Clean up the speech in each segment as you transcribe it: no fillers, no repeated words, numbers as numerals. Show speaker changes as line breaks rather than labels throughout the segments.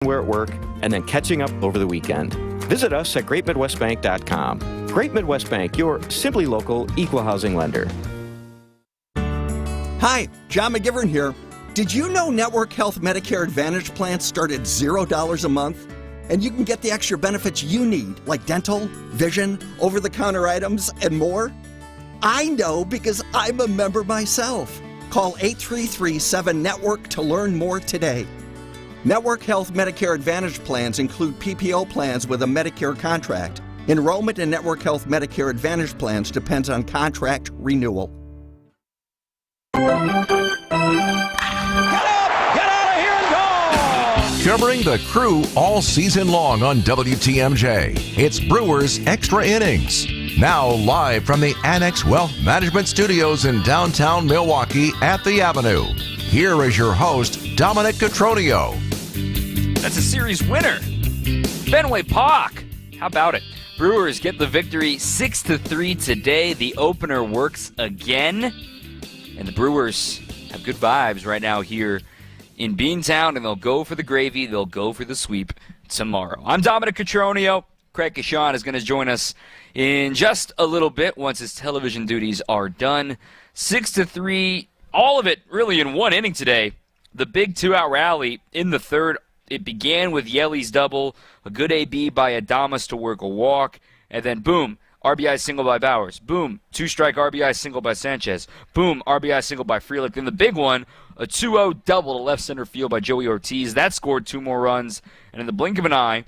we're at work, and then catching up over the weekend. Visit us at greatmidwestbank.com. Great Midwest Bank, your simply local equal housing lender.
Hi, John McGivern here. Did you know Network Health Medicare Advantage plans start at $0 a month? And you can get the extra benefits you need, like dental, vision, over-the-counter items, and more? I know because I'm a member myself. Call 833-7-NETWORK to learn more today. Network Health Medicare Advantage plans include PPO plans with a Medicare contract. Enrollment in Network Health Medicare Advantage plans depends on contract renewal.
Covering the Crew all season long on WTMJ, it's Brewers Extra Innings. Now live from the Annex Wealth Management Studios in downtown Milwaukee at the Avenue. Here is your host, Dominic Cotroneo.
That's a series winner. Fenway Park. How about it? Brewers get the victory 6-3 today. The opener works again. And the Brewers have good vibes right now here in Beantown, and they'll go for the gravy. They'll go for the sweep tomorrow. I'm Dominic Cotroneo. Craig Kashan is going to join us in just a little bit once his television duties are done. 6-3, all of it really in one inning today. The big two-out rally in the third. It began with Yeli's double, a good AB by Adames to work a walk, and then boom, RBI single by Bowers. Boom, two-strike RBI single by Sanchez. Boom, RBI single by Frelick. Then the big one, a 2-0 double to left center field by Joey Ortiz. That scored 2 more runs. And in the blink of an eye,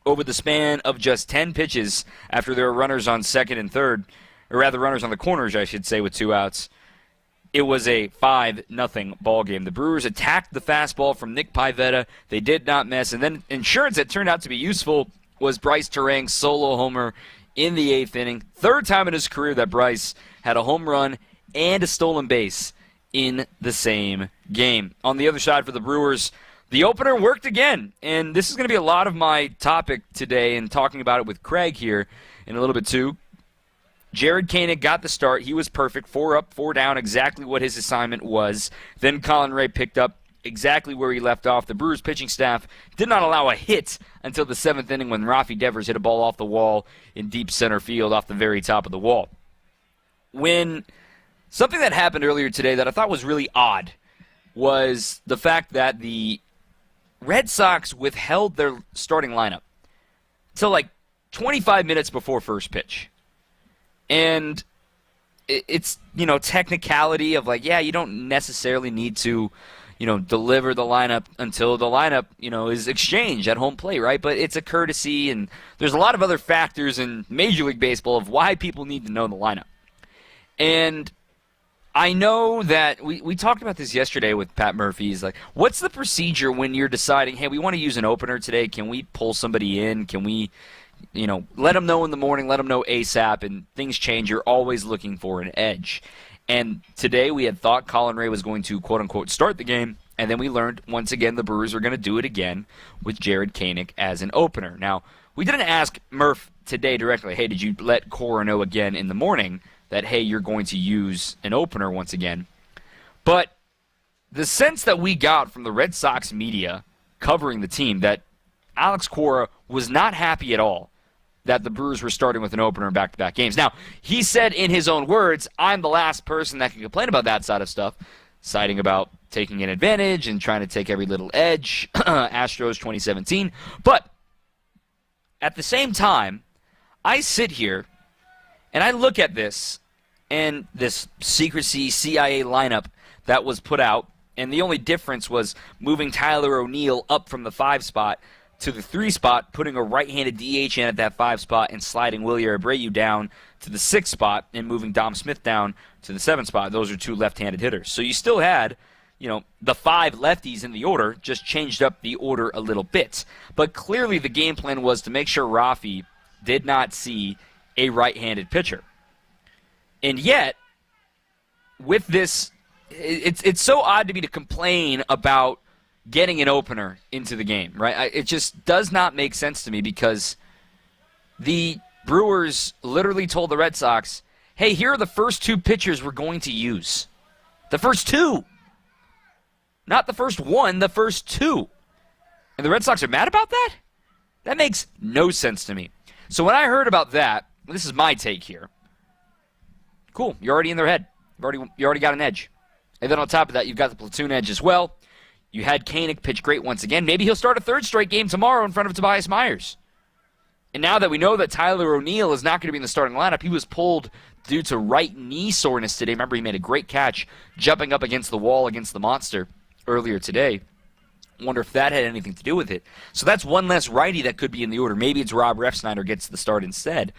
over the span of just 10 pitches after there were runners on second and third, or rather runners on the corners, I should say, with 2 outs, it was a 5-0 ball game. The Brewers attacked the fastball from Nick Pivetta. They did not miss. And then insurance that turned out to be useful was Bryce Terang's solo homer in the 8th inning. Third time in his career that Bryce had a home run and a stolen base in the same game. On the other side for the Brewers, the opener worked again. And this is going to be a lot of my topic today and talking about it with Craig here in a little bit too. Jared Koenig got the start. He was perfect. 4 up, 4 down, exactly what his assignment was. Then Colin Ray picked up exactly where he left off. The Brewers pitching staff did not allow a hit until the 7th inning when Rafi Devers hit a ball off the wall in deep center field off the very top of the wall. When something that happened earlier today that I thought was really odd was the fact that the Red Sox withheld their starting lineup till like 25 minutes before first pitch. And it's, technicality of like, yeah, you don't necessarily need to, deliver the lineup until the lineup, is exchanged at home plate, right? But it's a courtesy, and there's a lot of other factors in Major League Baseball of why people need to know the lineup. And I know that we talked about this yesterday with Pat Murphy. He's like, what's the procedure when you're deciding, hey, we want to use an opener today? Can we pull somebody in? Can we let them know in the morning, let them know ASAP, and things change. You're always looking for an edge. And today we had thought Colin Ray was going to, quote-unquote, start the game, and then we learned, once again, the Brewers are going to do it again with Jared Koenig as an opener. Now, we didn't ask Murph today directly, hey, did you let Cora know again in the morning that, hey, you're going to use an opener once again? But the sense that we got from the Red Sox media covering the team that Alex Cora was not happy at all that the Brewers were starting with an opener in back-to-back games. Now, he said in his own words, I'm the last person that can complain about that side of stuff, citing about taking an advantage and trying to take every little edge, Astros 2017. But at the same time, I sit here and I look at this and this secrecy CIA lineup that was put out, and the only difference was moving Tyler O'Neill up from the 5 spot to the 3 spot, putting a right-handed DH in at that 5 spot and sliding Willie Abreu down to the 6 spot and moving Dom Smith down to the 7 spot. Those are 2 left-handed hitters. So you still had, the 5 lefties in the order, just changed up the order a little bit. But clearly the game plan was to make sure Rafi did not see a right-handed pitcher. And yet, with this, it's so odd to me to complain about getting an opener into the game, right? It just does not make sense to me because the Brewers literally told the Red Sox, hey, here are the first 2 pitchers we're going to use. The first 2. Not the first 1, the first 2. And the Red Sox are mad about that? That makes no sense to me. So when I heard about that, this is my take here. Cool, you're already in their head. You already got an edge. And then on top of that, you've got the platoon edge as well. You had Koenig pitch great once again. Maybe he'll start a third straight game tomorrow in front of Tobias Myers. And now that we know that Tyler O'Neill is not going to be in the starting lineup, he was pulled due to right knee soreness today. Remember, he made a great catch jumping up against the wall against the monster earlier today. Wonder if that had anything to do with it. So that's one less righty that could be in the order. Maybe it's Rob Refsnyder gets the start instead.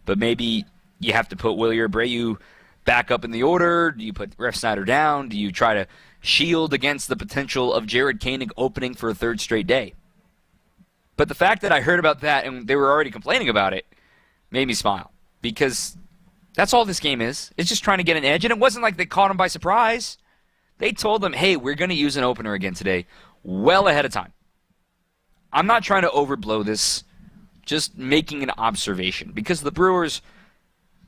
But maybe you have to put Wilyer Abreu back up in the order. Do you put Refsnyder down? Do you try to shield against the potential of Jared Koenig opening for a third straight day? But the fact that I heard about that and they were already complaining about it made me smile. Because that's all this game is. It's just trying to get an edge. And it wasn't like they caught him by surprise. They told them, hey, we're going to use an opener again today well ahead of time. I'm not trying to overblow this, just making an observation. Because the Brewers,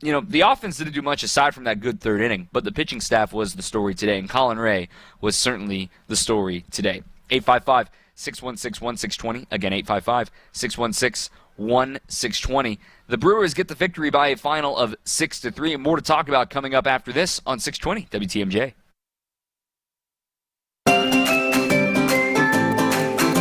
the offense didn't do much aside from that good third inning, but the pitching staff was the story today, and Colin Ray was certainly the story today. 855-616-1620. Again, 855-616-1620. The Brewers get the victory by a final of 6-3, and more to talk about coming up after this on 620 WTMJ.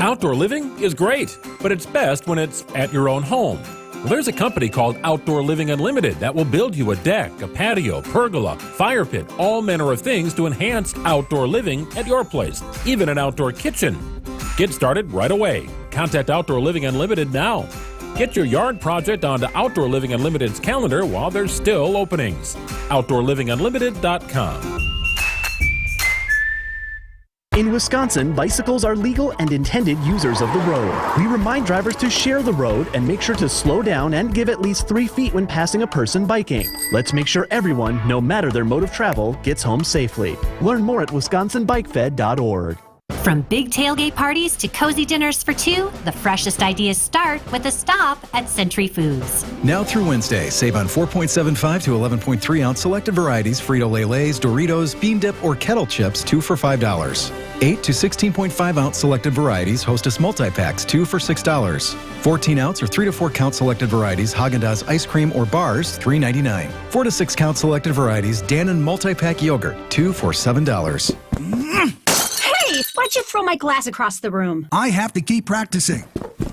Outdoor living is great, but it's best when it's at your own home. Well, there's a company called Outdoor Living Unlimited that will build you a deck, a patio, pergola, fire pit, all manner of things to enhance outdoor living at your place, even an outdoor kitchen. Get started right away. Contact Outdoor Living Unlimited now. Get your yard project onto Outdoor Living Unlimited's calendar while there's still openings. OutdoorLivingUnlimited.com.
In Wisconsin, bicycles are legal and intended users of the road. We remind drivers to share the road and make sure to slow down and give at least 3 feet when passing a person biking. Let's make sure everyone, no matter their mode of travel, gets home safely. Learn more at wisconsinbikefed.org.
From big tailgate parties to cozy dinners for two, the freshest ideas start with a stop at Century Foods.
Now through Wednesday, save on 4.75 to 11.3 ounce selected varieties, Frito-Lay Lays, Doritos, Bean Dip, or Kettle Chips, 2 for $5. 8 to 16.5 ounce selected varieties, Hostess multi-packs, 2 for $6. 14 ounce or 3 to 4 count selected varieties, Haagen-Dazs ice cream or bars, $3.99. 4 to 6 count selected varieties, Dannon multi-pack yogurt, 2 for $7.
Hey, why'd you throw my glass across the room?
I have to keep practicing.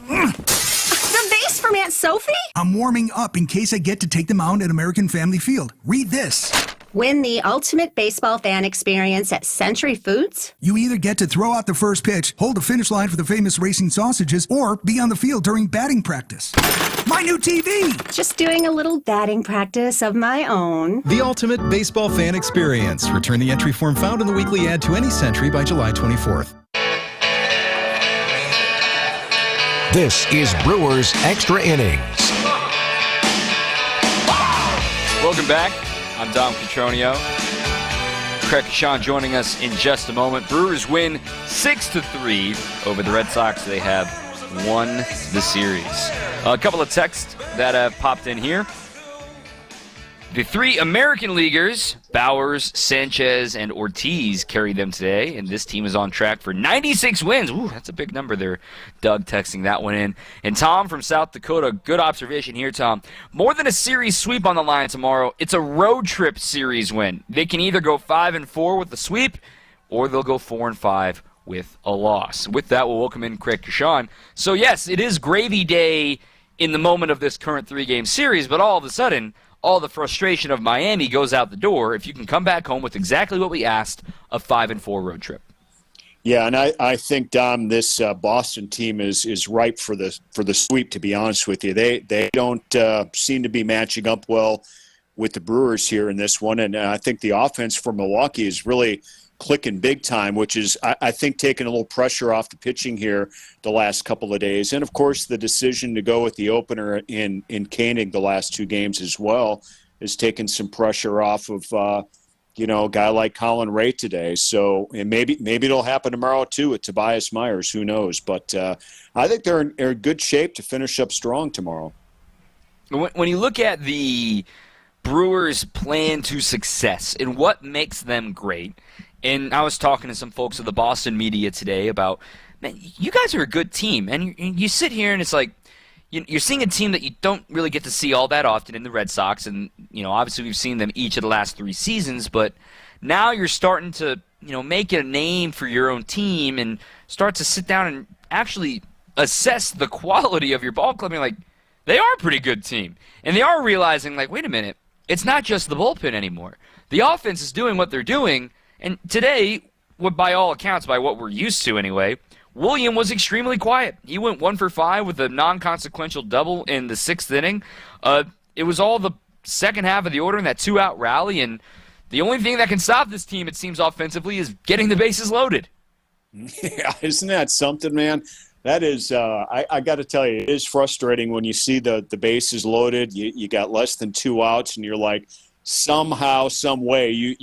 The vase from Aunt Sophie?
I'm warming up in case I get to take them out at American Family Field. Read this.
Win the ultimate baseball fan experience at Century Foods?
You either get to throw out the first pitch, hold the finish line for the famous racing sausages, or be on the field during batting practice. My new TV!
Just doing a little batting practice of my own.
The ultimate baseball fan experience. Return the entry form found in the weekly ad to any Century by July 24th.
This is Brewers Extra Innings.
Welcome back. I'm Dom Cotroneo. Craig Sean joining us in just a moment. Brewers win 6-3 over the Red Sox. They have won the series. A couple of texts that have popped in here. The 3 American leaguers, Bowers, Sanchez, and Ortiz, carried them today, and this team is on track for 96 wins. Ooh, that's a big number there. Doug texting that one in. And Tom from South Dakota, good observation here, Tom. More than a series sweep on the line tomorrow, it's a road trip series win. They can either go 5-4 with the sweep, or they'll go 4-5 with a loss. With that, we'll welcome in Craig Kashan. So, yes, it is gravy day in the moment of this current 3-game series, but all of a sudden, all the frustration of Miami goes out the door if you can come back home with exactly what we asked, a 5-4 road trip.
Yeah, and I think, Dom, this Boston team is ripe for the sweep, to be honest with you. They don't seem to be matching up well with the Brewers here in this one, and I think the offense for Milwaukee is really clicking big time, which is, I think, taking a little pressure off the pitching here the last couple of days. And, of course, the decision to go with the opener in Koenig the last 2 games as well is taking some pressure off of, a guy like Colin Ray today. So and maybe it'll happen tomorrow, too, with Tobias Myers. Who knows? But I think they're in good shape to finish up strong tomorrow.
When you look at the Brewers' plan to success and what makes them great, and I was talking to some folks of the Boston media today about man, you guys are a good team. And you sit here and it's like, you're seeing a team that you don't really get to see all that often in the Red Sox. And, obviously we've seen them each of the last 3 seasons, but now you're starting to, make a name for your own team and start to sit down and actually assess the quality of your ball club. You're like, they are a pretty good team. And they are realizing, like, wait a minute, it's not just the bullpen anymore. The offense is doing what they're doing. And today, by all accounts, by what we're used to anyway, William was extremely quiet. He went 1 for 5 with a non-consequential double in the 6th inning. It was all the second half of the order in that 2-out rally, and the only thing that can stop this team, it seems, offensively is getting the bases loaded.
Yeah, isn't that something, man? That is, I got to tell you, it is frustrating when you see the bases loaded. You got less than 2 outs, and you're like, somehow, some way, you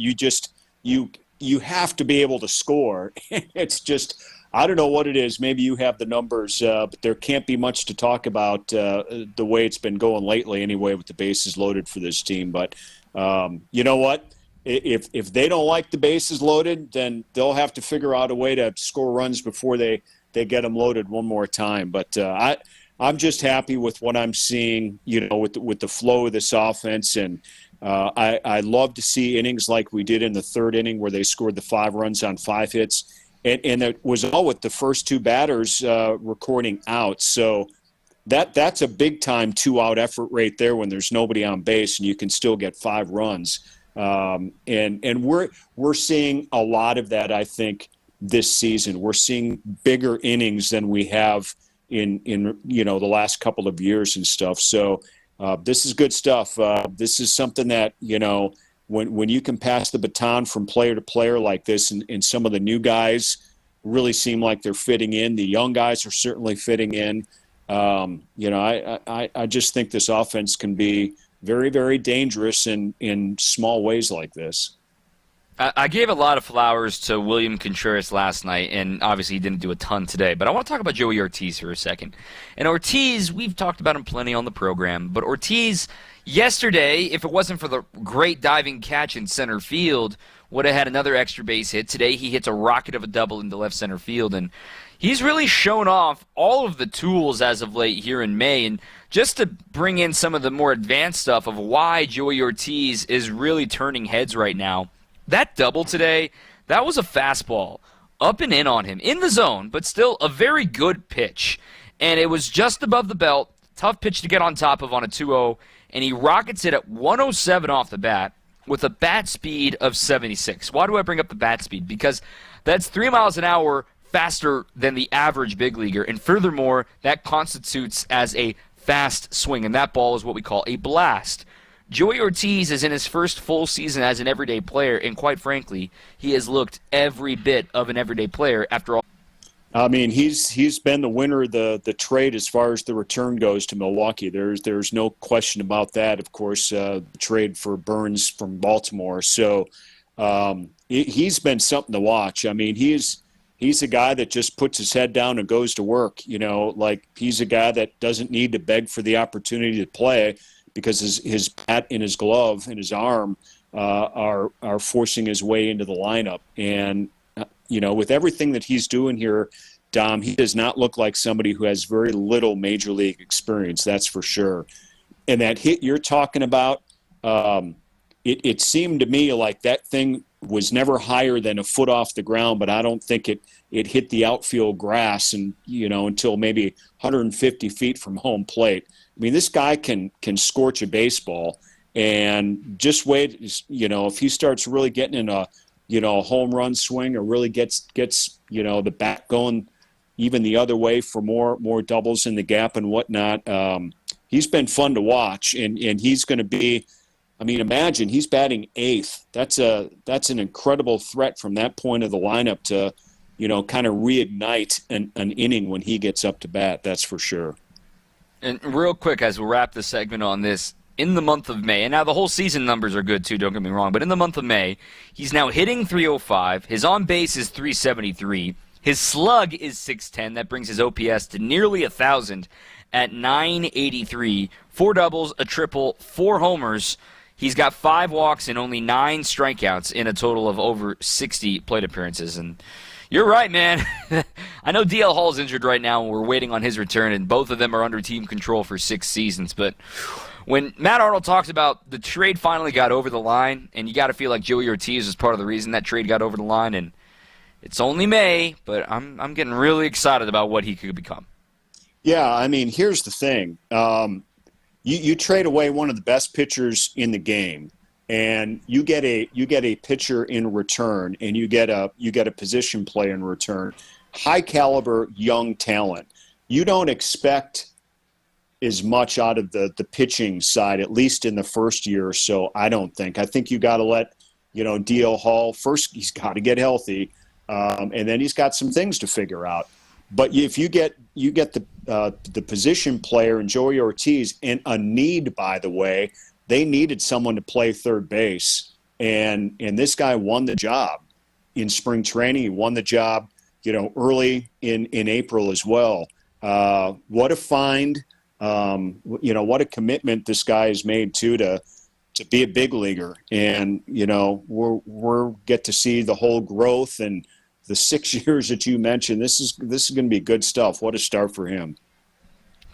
have to be able to score. It's just, I don't know what it is. Maybe you have the numbers, but there can't be much to talk about the way it's been going lately anyway with the bases loaded for this team. But you know what? If they don't like the bases loaded, then they'll have to figure out a way to score runs before they get them loaded one more time. But I'm just happy with what I'm seeing, with the flow of this offense. And I love to see innings like we did in the 3rd inning where they scored the 5 runs on 5 hits. And it was all with the first 2 batters recording outs. So that's a big-time 2-out effort right there when there's nobody on base and you can still get 5 runs. And we're seeing a lot of that, I think, this season. We're seeing bigger innings than we have in the last couple of years and stuff. So this is good stuff. This is something that, when you can pass the baton from player to player like this, and some of the new guys really seem like they're fitting in. The young guys are certainly fitting in. I just think this offense can be very, very dangerous in small ways like this.
I gave a lot of flowers to William Contreras last night, and obviously he didn't do a ton today. But I want to talk about Joey Ortiz for a second. And Ortiz, we've talked about him plenty on the program, but Ortiz yesterday, if it wasn't for the great diving catch in center field, would have had another extra base hit. Today he hits a rocket of a double into left center field, and he's really shown off all of the tools as of late here in May. And just to bring in some of the more advanced stuff of why Joey Ortiz is really turning heads right now, that double today, that was a fastball up and in on him, in the zone, but still a very good pitch. And it was just above the belt, tough pitch to get on top of on a 2-0, and he rockets it at 107 off the bat with a bat speed of 76. Why do I bring up the bat speed? Because that's 3 miles an hour faster than the average big leaguer, and furthermore, that constitutes as a fast swing, and that ball is what we call a blast. Joey Ortiz is in his first full season as an everyday player, and quite frankly, he has looked every bit of an everyday player after all.
I mean, he's been the winner of the trade as far as the return goes to Milwaukee. There's no question about that. Of course, the trade for Burns from Baltimore. So he's been something to watch. I mean, he's a guy that just puts his head down and goes to work. Like he's a guy that doesn't need to beg for the opportunity to play, because his bat and his glove and his arm are forcing his way into the lineup. And, with everything that he's doing here, Dom, he does not look like somebody who has very little major league experience, that's for sure. And that hit you're talking about, it seemed to me like that thing was never higher than a foot off the ground, but I don't think it hit the outfield grass and, until maybe 150 feet from home plate. I mean, this guy can scorch a baseball, and just wait, if he starts really getting in a home run swing, or really gets the bat going even the other way for more doubles in the gap and whatnot. He's been fun to watch, and he's going to be. I mean, imagine he's batting 8th. That's an incredible threat from that point of the lineup to, kind of reignite an inning when he gets up to bat. That's for sure.
And real quick, as we wrap the segment on this, in the month of May, and now the whole season numbers are good too, don't get me wrong, but in the month of May, he's now hitting .305. His on-base is .373. His slug is .610. That brings his OPS to nearly 1,000 at .983. 4 doubles, a triple, 4 homers. He's got 5 walks and only 9 strikeouts in a total of over 60 plate appearances. And, You're right, man. I know DL Hall's injured right now, and we're waiting on his return, and both of them are under team control for 6 seasons. But when Matt Arnold talks about the trade finally got over the line, and you got to feel like Joey Ortiz was part of the reason that trade got over the line, and it's only May, but I'm getting really excited about what he could become.
Yeah, I mean, here's the thing. You trade away one of the best pitchers in the game, and you get a pitcher in return, and you get a position player in return. High caliber young talent. You don't expect as much out of the pitching side, at least in the first year or so. I don't think. I think you got to let DL Hall first. He's got to get healthy, and then he's got some things to figure out. But if you get the position player in Joey Ortiz, and a need, by the way, they needed someone to play third base, and this guy won the job in spring training. He won the job, early in April as well. What a find! What a commitment this guy has made to be a big leaguer, and we're get to see the whole growth and the 6 years that you mentioned. This is going to be good stuff. What a start for him.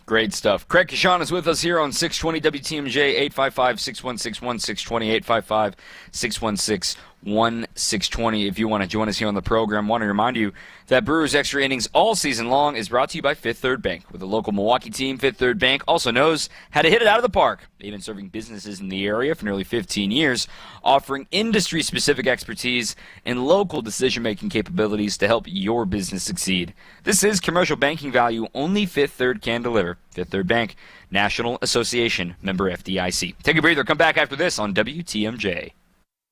Great stuff. Craig Kashan is with us here on 620 WTMJ, 855-616-1620, 855-616-1620. If you want to join us here on the program, I want to remind you that Brewers Extra Innings all season long is brought to you by Fifth Third Bank. With a local Milwaukee team, Fifth Third Bank also knows how to hit it out of the park. They've been serving businesses in the area for nearly 15 years, offering industry-specific expertise and local decision-making capabilities to help your business succeed. This is commercial banking value only Fifth Third can deliver. Fifth Third Bank, National Association, member FDIC. Take a breather. Come back after this on WTMJ.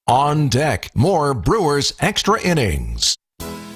On deck, more Brewers Extra Innings.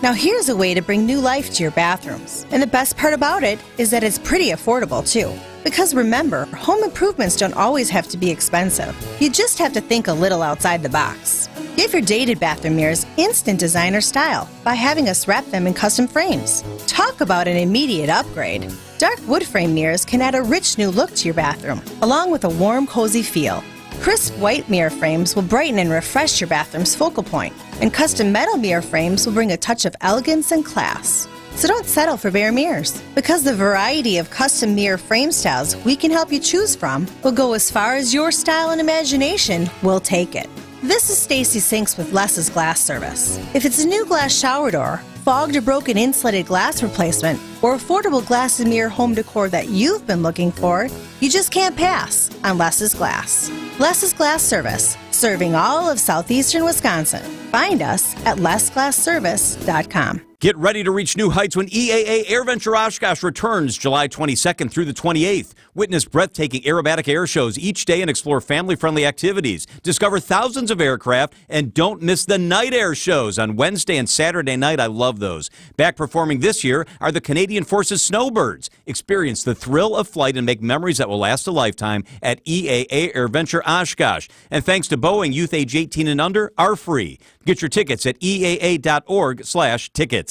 Now here's a way to bring new life to your bathrooms. And the best part about it is that it's pretty affordable too. Because remember, home improvements don't always have to be expensive. You just have to think a little outside the box. Give your dated bathroom mirrors instant designer style by having us wrap them in custom frames. Talk about an immediate upgrade. Dark wood frame mirrors can add a rich new look to your bathroom, along with a warm, cozy feel. Crisp white mirror frames will brighten and refresh your bathroom's focal point, and custom metal mirror frames will bring a touch of elegance and class. So don't settle for bare mirrors, because the variety of custom mirror frame styles we can help you choose from will go as far as your style and imagination will take it. This is Stacy Sinks with Les's Glass Service. If it's a new glass shower door, fogged or broken insulated glass replacement, or affordable glass and mirror home decor that you've been looking for, you just can't pass on Les's Glass. Les's Glass Service, serving all of southeastern Wisconsin. Find us at lesglassservice.com.
Get ready to reach new heights when EAA AirVenture Oshkosh returns July 22nd through the 28th. Witness breathtaking aerobatic air shows each day and explore family-friendly activities. Discover thousands of aircraft and don't miss the night air shows on Wednesday and Saturday night. I love those. Back performing this year are the Canadian Forces Snowbirds. Experience the thrill of flight and make memories that will last a lifetime at EAA AirVenture Oshkosh. And thanks to Boeing, youth age 18 and under are free. Get your tickets at eaa.org/tickets.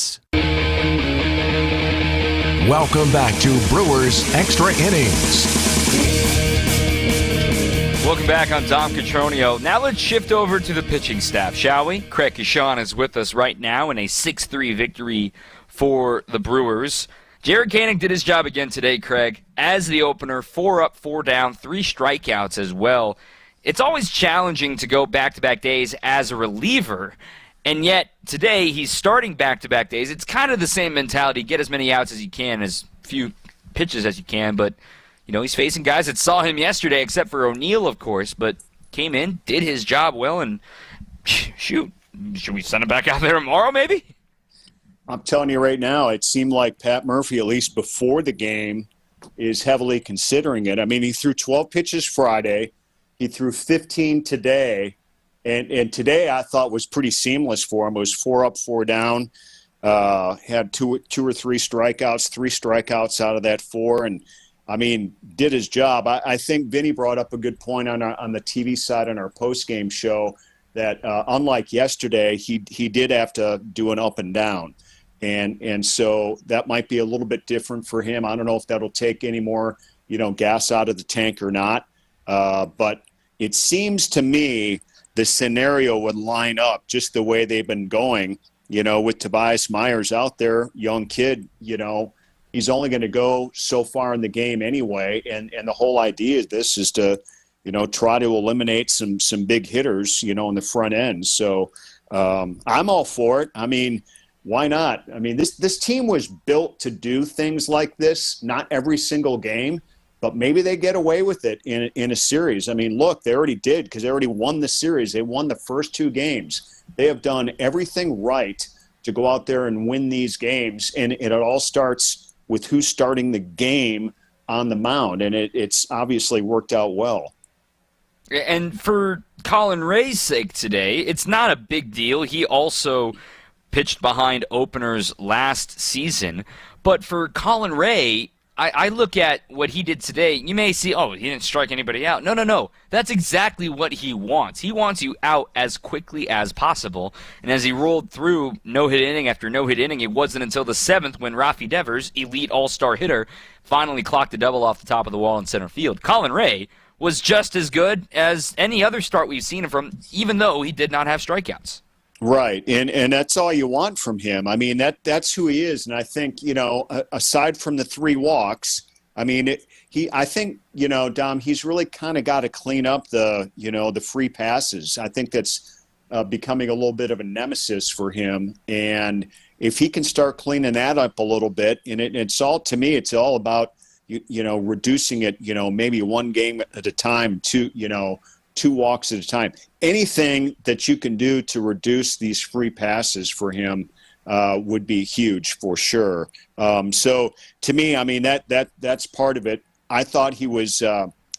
Welcome back to Brewers Extra Innings.
Welcome back. I'm Dom Catronio. Now let's shift over to the pitching staff, shall we? Craig Kashan is with us right now in a 6-3 victory for the Brewers. Jared Koenig did his job again today, Craig, as the opener. 4 up, 4 down, 3 strikeouts as well. It's always challenging to go back-to-back days as a reliever, and yet today he's starting back-to-back days. It's kind of the same mentality. Get as many outs as you can, as few pitches as you can, but he's facing guys that saw him yesterday, except for O'Neill, of course, but came in, did his job well, and shoot, should we send him back out there tomorrow maybe?
I'm telling you right now, it seemed like Pat Murphy, at least before the game, is heavily considering it. I mean, he threw 12 pitches Friday. He threw 15 today, and today I thought was pretty seamless for him. It was 4 up, 4 down, had two or three strikeouts, 3 strikeouts out of that 4, and, I mean, did his job. I think Vinny brought up a good point on the TV side on our post-game show that unlike yesterday, he did have to do an up and down. And so that might be a little bit different for him. I don't know if that'll take any more, gas out of the tank or not. But it seems to me the scenario would line up just the way they've been going with Tobias Myers out there, young kid, he's only going to go so far in the game anyway. And the whole idea of this is to, try to eliminate some big hitters, in the front end. So I'm all for it. I mean, why not? I mean, this team was built to do things like this, not every single game, but maybe they get away with it in a series. I mean, look, they already did because they already won the series. They won the first 2 games. They have done everything right to go out there and win these games, and it all starts with who's starting the game on the mound, and it's obviously worked out well.
And for Colin Ray's sake today, it's not a big deal. He also pitched behind openers last season. But for Colin Ray, I look at what he did today. You may see, he didn't strike anybody out. No. That's exactly what he wants. He wants you out as quickly as possible. And as he rolled through no-hit inning after no-hit inning, it wasn't until the 7th when Rafi Devers, elite all-star hitter, finally clocked a double off the top of the wall in center field. Colin Ray was just as good as any other start we've seen him from, even though he did not have strikeouts.
Right, and that's all you want from him. I mean, that's who he is. And I think, aside from the 3 walks, I mean, I think, Dom, he's really kind of got to clean up the free passes. I think that's becoming a little bit of a nemesis for him. And if he can start cleaning that up a little bit, and it's all about, reducing it, maybe 1 game at a time, 2 walks at a time. Anything that you can do to reduce these free passes for him would be huge for sure. So to me, I mean, that's part of it. I thought he was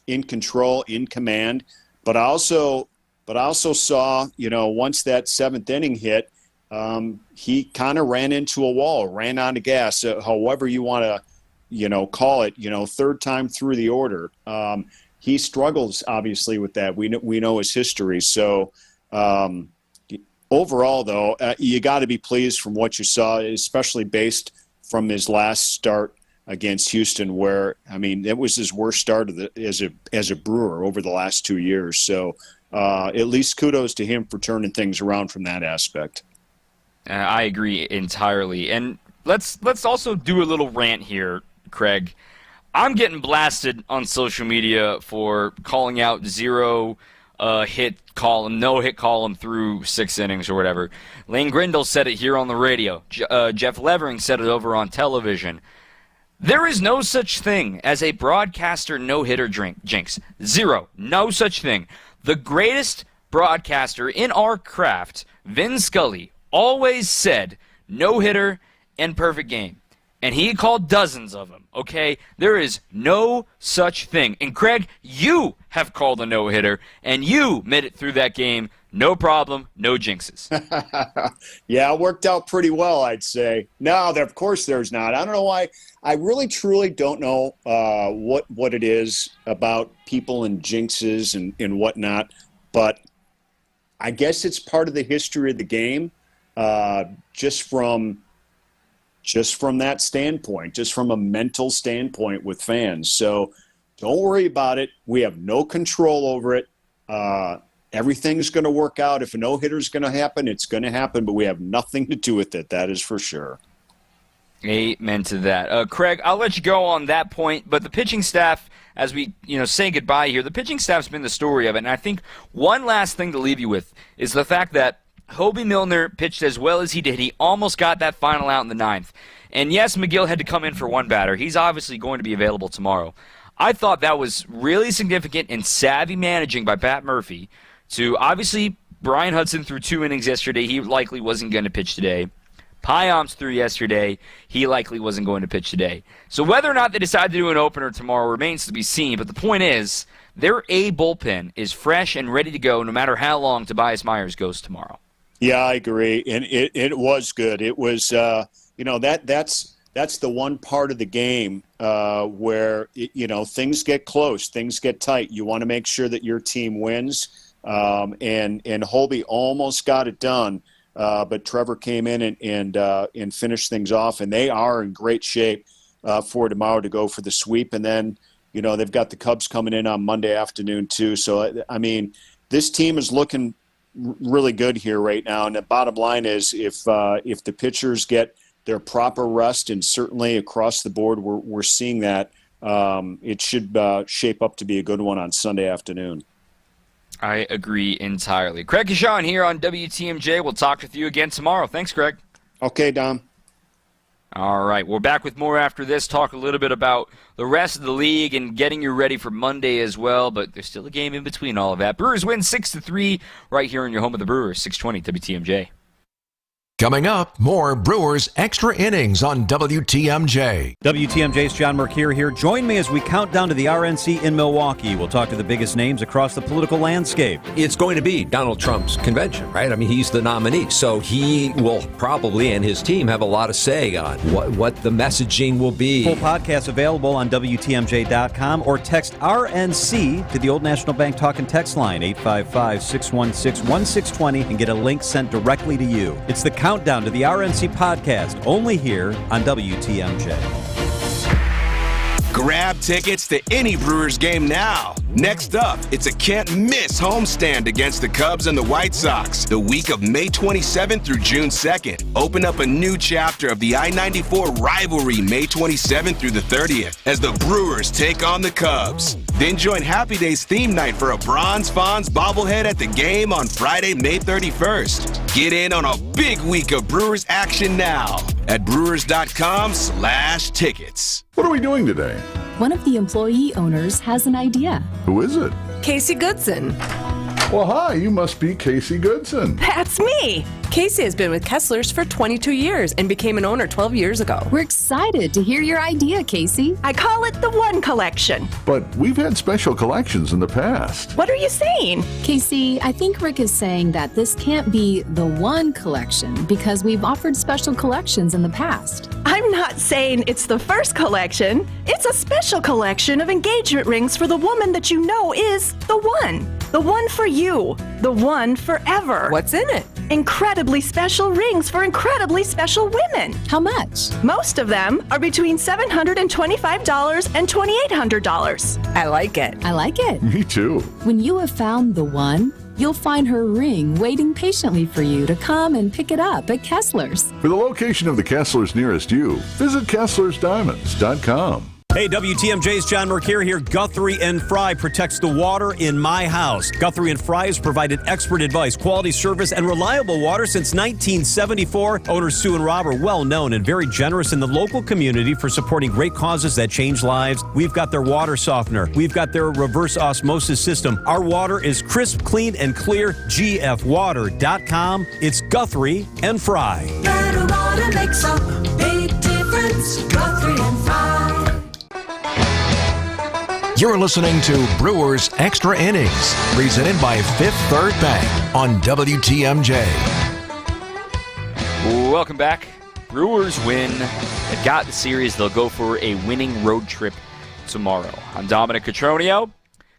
in control, in command, but I also saw, once that 7th inning hit, he kind of ran into a wall, ran out of gas, however you want to, call it, 3rd time through the order. He struggles, obviously, with that. We know his history. So overall, though, you got to be pleased from what you saw, especially based from his last start against Houston, where, I mean, it was his worst start as a Brewer over the last 2 years. So at least kudos to him for turning things around from that aspect.
I agree entirely. And let's also do a little rant here, Craig. I'm getting blasted on social media for calling out 0 hit column, no hit column through 6 innings or whatever. Lane Grindle said it here on the radio. Jeff Levering said it over on television. There is no such thing as a broadcaster no-hitter jinx. 0. No such thing. The greatest broadcaster in our craft, Vin Scully, always said no-hitter and perfect game. And he called dozens of them, okay? There is no such thing. And, Craig, you have called a no-hitter, and you made it through that game. No problem, no jinxes.
Yeah, it worked out pretty well, I'd say. No, of course there's not. I don't know why. I really, truly don't know what it is about people and jinxes and whatnot. But I guess it's part of the history of the game, just from that standpoint, just from a mental standpoint with fans. So don't worry about it. We have no control over it. Everything's going to work out. If a no-hitter is going to happen, it's going to happen, but we have nothing to do with it. That is for sure.
Amen to that. Craig, I'll let you go on that point, but the pitching staff, as we say goodbye here, the pitching staff's been the story of it. And I think one last thing to leave you with is the fact that Hobie Milner pitched as well as he did. He almost got that final out in the 9th. And yes, McGill had to come in for 1 batter. He's obviously going to be available tomorrow. I thought that was really significant and savvy managing by Pat Murphy to, obviously, Brian Hudson threw 2 innings yesterday. He likely wasn't going to pitch today. Payamps threw yesterday. He likely wasn't going to pitch today. So whether or not they decide to do an opener tomorrow remains to be seen. But the point is, their A bullpen is fresh and ready to go no matter how long Tobias Myers goes tomorrow.
Yeah, I agree, and it was good. It was, that's the one part of the game where things get close, things get tight. You want to make sure that your team wins, and Hobie almost got it done, but Trevor came in and finished things off, and they are in great shape for tomorrow to go for the sweep, and then they've got the Cubs coming in on Monday afternoon too. So I mean, this team is looking really good here right now. And the bottom line is if the pitchers get their proper rest, and certainly across the board we're seeing that, it should shape up to be a good one on Sunday afternoon.
I agree entirely. Craig Kashan here on WTMJ. We'll talk with you again tomorrow. Thanks, Craig.
Okay, Dom.
All right, we're back with more after this. Talk a little bit about the rest of the league and getting you ready for Monday as well, but there's still a game in between all of that. Brewers win 6-3 right here in your home of the Brewers, 620 WTMJ.
Coming up, more Brewers Extra Innings on WTMJ.
WTMJ's John Mercure here. Join me as we count down to the RNC in Milwaukee. We'll talk to the biggest names across the political landscape.
It's going to be Donald Trump's convention, right? I mean, he's the nominee, so he will probably, and his team, have a lot of say on what the messaging will be.
Full podcast available on WTMJ.com or text RNC to the Old National Bank talk and text line, 855-616-1620, and get a link sent directly to you. It's the countdown to the RNC podcast, only here on WTMJ.
Grab tickets to any Brewers game now. Next up, it's a can't-miss homestand against the Cubs and the White Sox the week of May 27th through June 2nd. Open up a new chapter of the I-94 rivalry May 27th through the 30th as the Brewers take on the Cubs. Then join Happy Days theme night for a Bronze Fonz bobblehead at the game on Friday, May 31st. Get in on a big week of Brewers action now at brewers.com/tickets.
What are we doing today?
One of the employee owners has an idea.
Who is it?
Casey Goodson.
Well, hi, you must be Casey Goodson.
That's me! Casey has been with Kessler's for 22 years and became an owner 12 years ago.
We're excited to hear your idea, Casey.
I call it the One Collection.
But we've had special collections in the past.
What are you saying?
Casey, I think Rick is saying that this can't be the one collection because we've offered special collections in the past.
I'm not saying it's the first collection. It's a special collection of engagement rings for the woman that you know is the one. The one for you. The one forever.
What's in it?
Incredibly special rings for incredibly special women.
How much?
Most of them are between $725 and $2,800.
I like it. I like it.
Me too.
When you have found the one, you'll find her ring waiting patiently for you to come and pick it up at Kessler's.
For the location of the Kessler's nearest you, visit KesslersDiamonds.com.
Hey, WTMJ's John Mercure here. Guthrie and Fry protects the water in my house. Guthrie and Fry has provided expert advice, quality service, and reliable water since 1974. Owners Sue and Rob are well known and very generous in the local community for supporting great causes that change lives. We've got their water softener. We've got their reverse osmosis system. Our water is crisp, clean, and clear. GFwater.com. It's Guthrie and Fry.
Better water makes a big difference. Guthrie and Fry.
You're listening to Brewers Extra Innings, presented by Fifth Third Bank on WTMJ.
Welcome back. Brewers win. They've got the series. They'll go for a winning road trip tomorrow. I'm Dominic Cotroneo. A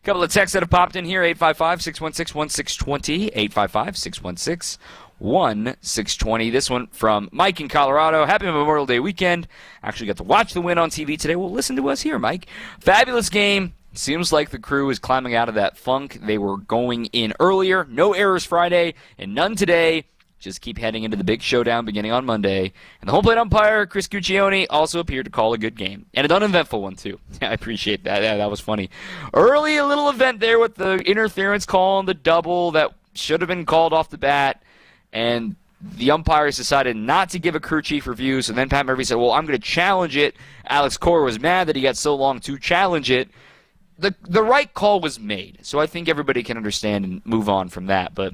couple of texts that have popped in here, 855-616-1620, 855-616-1620. This one from Mike in Colorado. Happy Memorial Day weekend. Actually got to watch the win on TV today. Well, listen to us here, Mike. Fabulous game. Seems like the crew is climbing out of that funk. They were going in earlier. No errors Friday and none today. Just keep heading into the big showdown beginning on Monday. And the home plate umpire, Chris Guccione, also appeared to call a good game. And an uneventful one, too. I appreciate that. Yeah, that was funny. Early, a little event there with the interference call on the double that should have been called off the bat. And the umpires decided not to give a crew chief review. So then Pat Murphy said, well, I'm going to challenge it. Alex Cora was mad that he got so long to challenge it. The right call was made. So I think everybody can understand and move on from that. But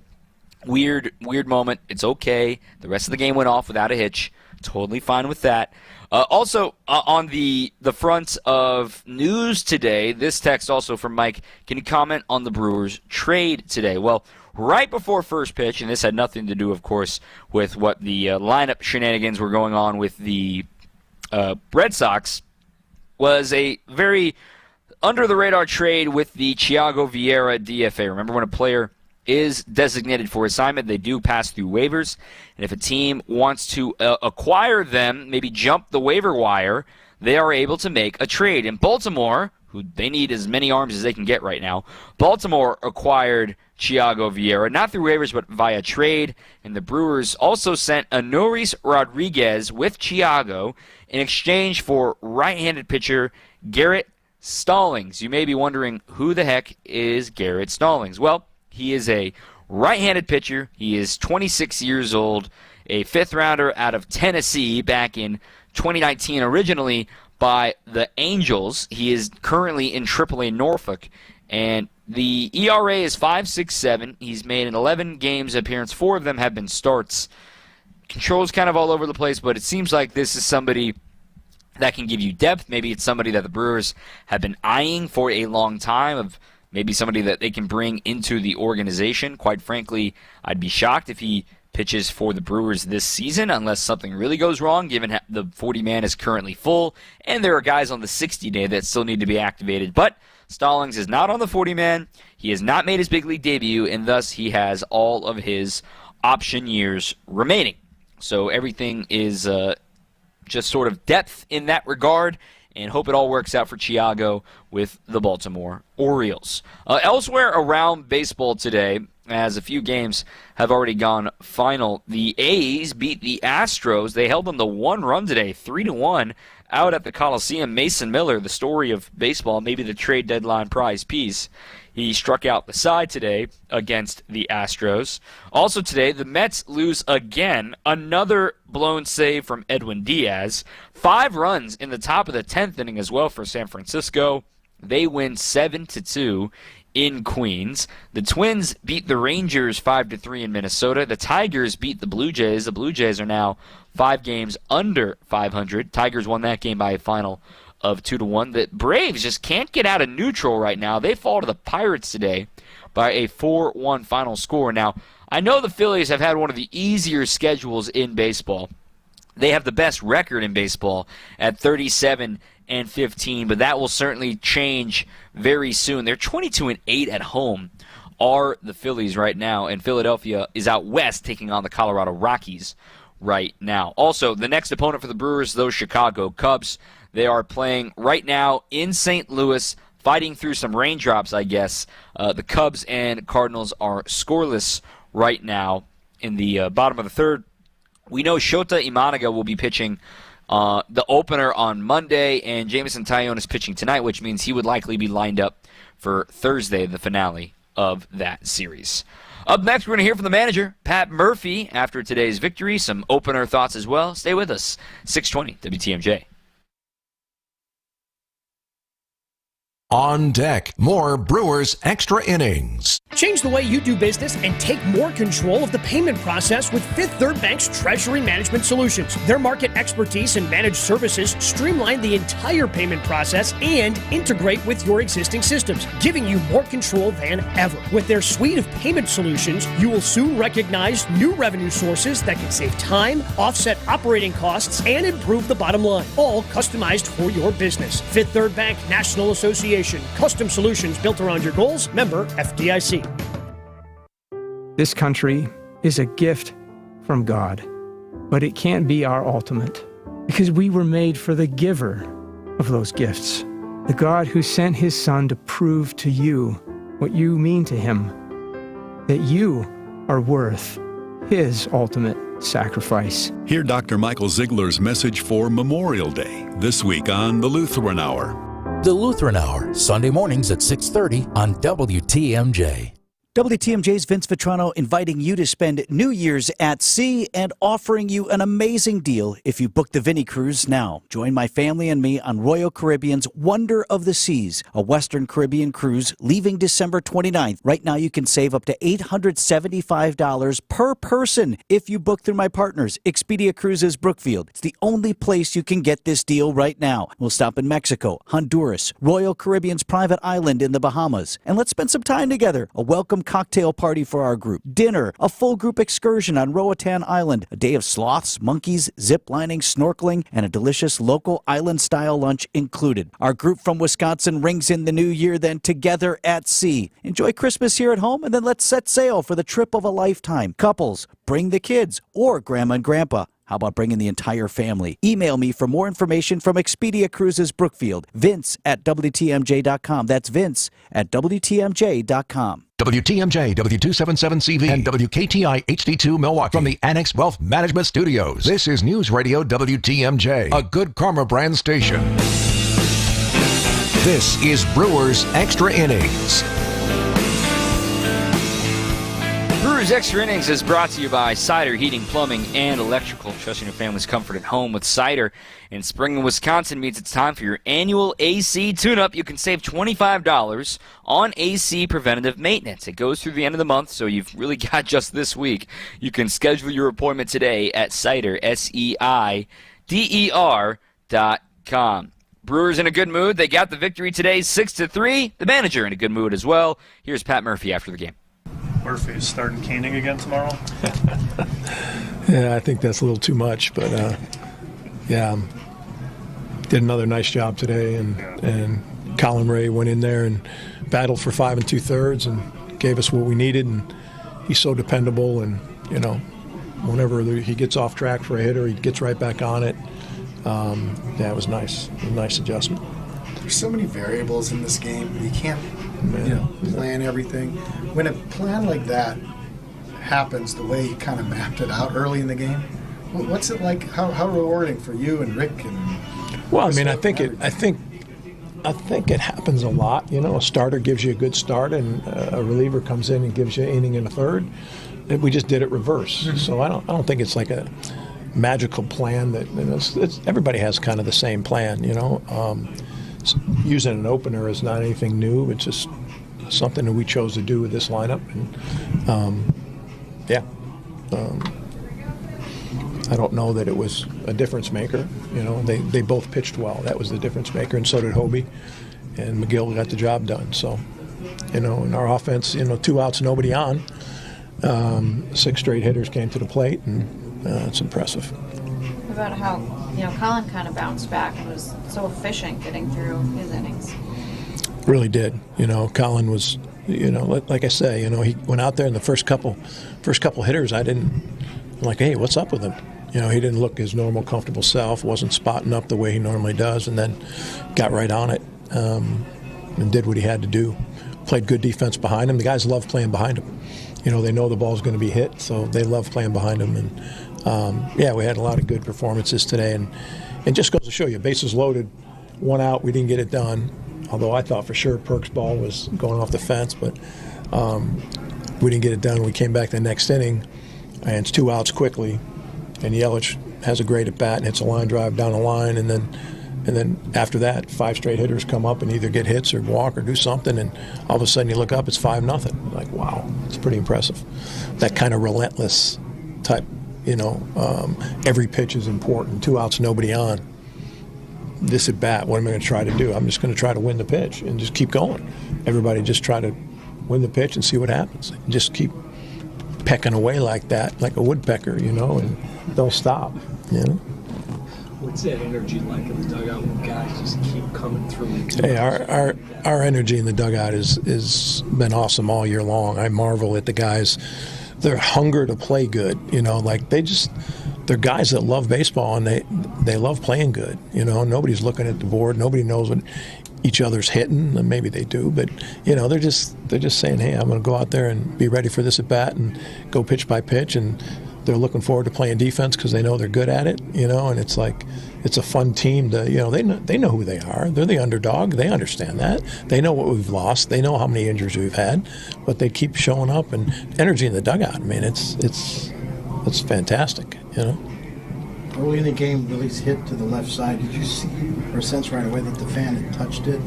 weird moment. It's okay. The rest of the game went off without a hitch. Totally fine with that. Also, on the front of news today, this text also from Mike. Can you comment on the Brewers trade today? Well, right before first pitch, and this had nothing to do, of course, with what the lineup shenanigans were going on with the Red Sox, was a very under-the-radar trade with the Thiago Vieira DFA. Remember, when a player is designated for assignment, they do pass through waivers. And if a team wants to acquire them, maybe jump the waiver wire, they are able to make a trade. And Baltimore who they need as many arms as they can get right now. Baltimore acquired Thiago Vieira, not through waivers but via trade, and the Brewers also sent Anoris Rodriguez with Thiago in exchange for right-handed pitcher Garrett Stallings. You may be wondering, who the heck is Garrett Stallings? Well, he is a right-handed pitcher. He is 26 years old, a fifth-rounder out of Tennessee back in 2019, originally by the Angels. He is currently in AAA Norfolk, and the ERA is 5.67. He's made an 11 games appearance. 4 of them have been starts. Control's kind of all over the place, but it seems like this is somebody that can give you depth. Maybe it's somebody that the Brewers have been eyeing for a long time, of maybe somebody that they can bring into the organization. Quite frankly, I'd be shocked if he pitches for the Brewers this season unless something really goes wrong, given the 40-man is currently full, and there are guys on the 60-day that still need to be activated. But Stallings is not on the 40-man. He has not made his big league debut, and thus he has all of his option years remaining. So everything is just sort of depth in that regard, and hope it all works out for Thiago with the Baltimore Orioles. Elsewhere around baseball today, as a few games have already gone final, the A's beat the Astros. They held them to 1 run today, 3-1, out at the Coliseum. Mason Miller, the story of baseball, maybe the trade deadline prize piece. He struck out the side today against the Astros. Also today, the Mets lose again. Another blown save from Edwin Diaz. 5 runs in the top of the 10th inning as well for San Francisco. They win 7-2 in Queens. The Twins beat the Rangers 5-3 in Minnesota. The Tigers beat the Blue Jays. The Blue Jays are now 5 games under 500. Tigers won that game by a final of 2-1. The Braves just can't get out of neutral right now. They fall to the Pirates today by a 4-1 final score. Now, I know the Phillies have had one of the easier schedules in baseball. They have the best record in baseball at 37-15, but that will certainly change very soon. They're 22-8 at home, are the Phillies right now, and Philadelphia is out west taking on the Colorado Rockies right now. Also, the next opponent for the Brewers, those Chicago Cubs. They are playing right now in St. Louis, fighting through some raindrops, I guess. The Cubs and Cardinals are scoreless right now in the bottom of the third. We know Shota Imanaga will be pitching the opener on Monday, and Jameson Taillon is pitching tonight, which means he would likely be lined up for Thursday, the finale of that series. Up next, we're going to hear from the manager, Pat Murphy, after today's victory. Some opener thoughts as well. Stay with us. 620 WTMJ.
On deck, more Brewers Extra Innings.
Change the way you do business and take more control of the payment process with Fifth Third Bank's Treasury Management Solutions. Their market expertise and managed services streamline the entire payment process and integrate with your existing systems, giving you more control than ever. With their suite of payment solutions, you will soon recognize new revenue sources that can save time, offset operating costs, and improve the bottom line, all customized for your business. Fifth Third Bank National Association. Custom solutions built around your goals. Member FDIC.
This country is a gift from God, but it can't be our ultimate because we were made for the giver of those gifts, the God who sent his Son to prove to you what you mean to him, that you are worth his ultimate sacrifice.
Hear Dr. Michael Ziegler's message for Memorial Day this week on the Lutheran Hour.
The Lutheran Hour, Sunday mornings at 6:30 on WTMJ.
WTMJ's Vince Vitrano inviting you to spend New Year's at sea and offering you an amazing deal if you book the Vinny Cruise now. Join my family and me on Royal Caribbean's Wonder of the Seas, a Western Caribbean cruise leaving December 29th. Right now you can save up to $875 per person if you book through my partners, Expedia Cruises Brookfield. It's the only place you can get this deal right now. We'll stop in Mexico, Honduras, Royal Caribbean's private island in the Bahamas, and let's spend some time together. A welcome cocktail party for our group, dinner, a full group excursion on Roatan Island, a day of sloths, monkeys, zip lining, snorkeling, and a delicious local island-style lunch included. Our group from Wisconsin rings in the new year then together at sea. Enjoy Christmas here at home, and then let's set sail for the trip of a lifetime. Couples, bring the kids, or grandma and grandpa. How about bringing the entire family? Email me for more information from Expedia Cruises Brookfield. Vince at WTMJ.com. That's Vince at WTMJ.com.
WTMJ, W277CV, and WKTI HD2 Milwaukee. From the Annex Wealth Management Studios, this is News Radio WTMJ, a Good Karma brand station. This is Brewers Extra Innings.
Brewers Extra Innings is brought to you by Cider Heating, Plumbing, and Electrical. Trusting your family's comfort at home with cider. In spring in Wisconsin means it's time for your annual AC tune-up. You can save $25 on AC preventative maintenance. It goes through the end of the month, so you've really got just this week. You can schedule your appointment today at Cider, SEIDER.com. Brewers in a good mood. They got the victory today, 6-3. The manager in a good mood as well. Here's Pat Murphy after the game.
Murphy is starting caning again tomorrow.
Yeah, I think that's a little too much, but yeah, did another nice job today, and Colin Ray went in there and battled for 5 2/3 and gave us what we needed, and he's so dependable, and you know, whenever he gets off track for a hitter, he gets right back on it. Yeah, it was nice, a nice adjustment.
There's so many variables in this game. You can't, plan everything. When a plan like that happens the way you kind of mapped it out early in the game, what's it like? How rewarding for you and Rick?
Well, I mean, I think it happens a lot. You know, a starter gives you a good start, and a reliever comes in and gives you an inning and a third. And we just did it reverse. Mm-hmm. So I don't think it's like a magical plan that everybody has kind of the same plan. You know. Using an opener is not anything new. It's just something that we chose to do with this lineup. And, I don't know that it was a difference maker. You know, they both pitched well. That was the difference maker, and so did Hobie. And McGill got the job done. So, you know, in our offense, 2 outs, nobody on. 6 straight hitters came to the plate, and it's impressive.
About how Colin kind of bounced back and was so efficient getting through his innings.
Really did. Colin was, like I say, he went out there in the first couple hitters. I'm like, hey, what's up with him? He didn't look his normal, comfortable self. Wasn't spotting up the way he normally does, and then got right on it and did what he had to do. Played good defense behind him. The guys love playing behind him. They know the ball's going to be hit, so they love playing behind him. And we had a lot of good performances today, and it just goes to show you, bases loaded, 1 out, we didn't get it done. Although I thought for sure Perk's ball was going off the fence, but we didn't get it done. We came back the next inning, and it's 2 outs quickly, and Yelich has a great at bat and hits a line drive down the line, and then after that, 5 straight hitters come up and either get hits or walk or do something, and all of a sudden you look up, it's 5-0. Like, wow, it's pretty impressive. That kind of relentless type. Every pitch is important. 2 outs, nobody on. This at bat, what am I going to try to do? I'm just going to try to win the pitch and just keep going. Everybody just try to win the pitch and see what happens. And just keep pecking away like that, like a woodpecker, and don't stop.
What's that energy like in the dugout when guys just keep coming through?
Hey, our energy in the dugout is been awesome all year long. I marvel at the guys. Their hunger to play good, they're guys that love baseball, and they love playing good. Nobody's looking at the board. Nobody knows what each other's hitting, and maybe they do, but they're just saying, hey, I'm going to go out there and be ready for this at bat and go pitch by pitch, and they're looking forward to playing defense because they know they're good at it. And it's like it's a fun team to they know who they are. They're the underdog. They understand that. They know what we've lost. They know how many injuries we've had, but they keep showing up, and energy in the dugout. I mean, it's fantastic.
Early in the game, Willie's hit to the left side. Did you see or sense right away that the fan had touched it?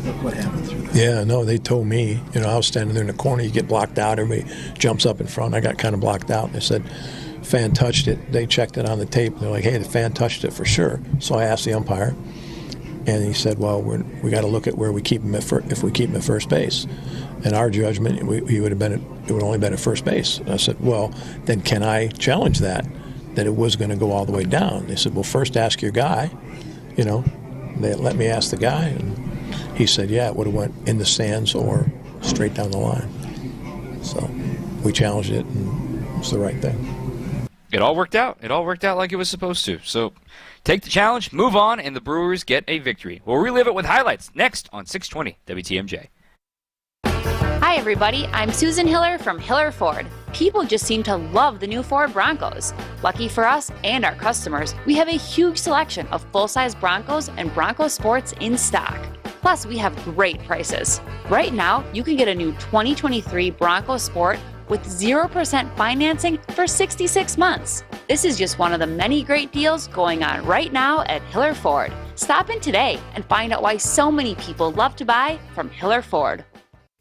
Look what happened through that.
Yeah, no, they told me. I was standing there in the corner. You get blocked out. Everybody jumps up in front. I got kind of blocked out. They said, fan touched it. They checked it on the tape. They're like, hey, the fan touched it for sure. So I asked the umpire, and he said, well, we got to look at where we keep him if we keep him at first base. In our judgment, it would only been at first base. And I said, well, then can I challenge that it was going to go all the way down? They said, well, first ask your guy. They let me ask the guy, and he said, yeah, it would have went in the stands or straight down the line. So we challenged it, and it's the right thing.
It all worked out. It all worked out like it was supposed to. So take the challenge, move on, and the Brewers get a victory. We'll relive it with highlights next on 620 WTMJ.
Hi, everybody. I'm Susan Hiller from Hiller Ford. People just seem to love the new Ford Broncos. Lucky for us and our customers, we have a huge selection of full-size Broncos and Bronco Sports in stock. Plus, we have great prices. Right now, you can get a new 2023 Bronco Sport with 0% financing for 66 months. This is just one of the many great deals going on right now at Hiller Ford. Stop in today and find out why so many people love to buy from Hiller Ford.